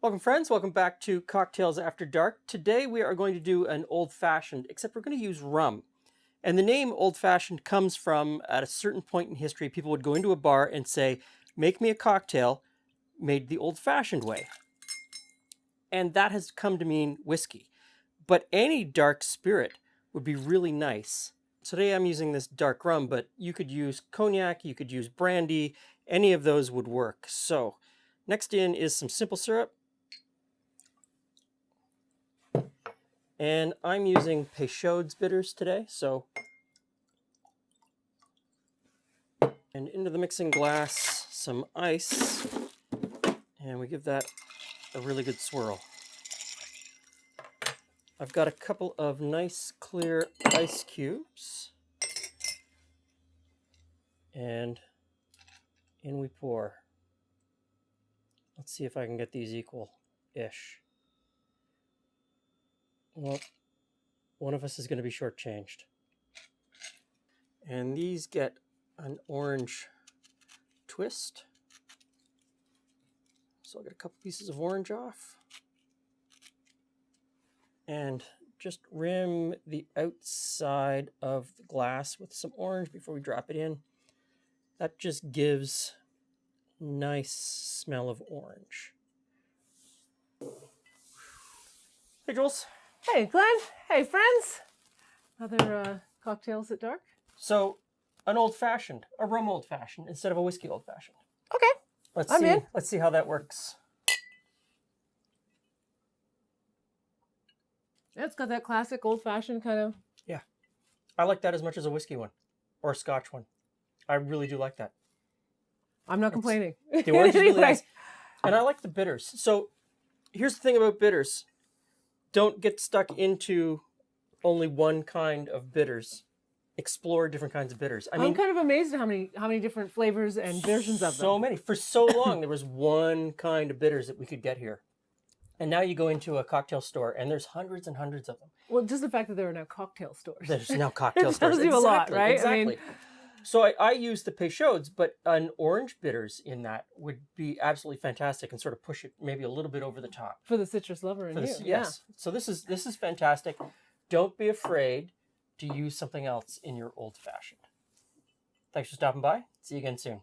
Welcome friends, welcome back to Cocktails After Dark. Today we are going to do an old-fashioned, except we're going to use rum. And the name old-fashioned comes from, at a certain point in history, people would go into a bar and say, make me a cocktail made the old-fashioned way. And that has come to mean whiskey. But any dark spirit would be really nice. Today I'm using this dark rum, but you could use cognac, you could use brandy, any of those would work. So next in is some simple syrup. And I'm using Peychaud's bitters today, so. And into the mixing glass, some ice. And we give that a really good swirl. I've got a couple of nice clear ice cubes. And in we pour. Let's see if I can get these equal-ish. Well, one of us is going to be shortchanged. And these get an orange twist. So I'll get a couple pieces of orange off. And just rim the outside of the glass with some orange before we drop it in. That just gives nice smell of orange. Hey, Jules. Hey, Glenn. Hey, friends. Other cocktails at dark? So, an old-fashioned, a rum old-fashioned instead of a whiskey old-fashioned. Okay. Let's see. Let's see how that works. Yeah, it's got that classic old-fashioned kind of. Yeah. I like that as much as a whiskey one or a Scotch one. I really do like that. I'm not complaining. The orange is really nice. And I like the bitters. So, here's the thing about bitters. Don't get stuck into only one kind of bitters. Explore different kinds of bitters. I'm kind of amazed at how many different flavors and versions of them. So many. For so long, there was one kind of bitters that we could get here. And now you go into a cocktail store, and there's hundreds and hundreds of them. Well, just the fact that there are now cocktail stores. There's now cocktail stores. Tells you a lot, right? Exactly. I mean, so I use the Peychaud's, but an orange bitters in that would be absolutely fantastic and sort of push it maybe a little bit over the top. For the citrus lover in you. Yes. Yeah. So this is fantastic. Don't be afraid to use something else in your old-fashioned. Thanks for stopping by. See you again soon.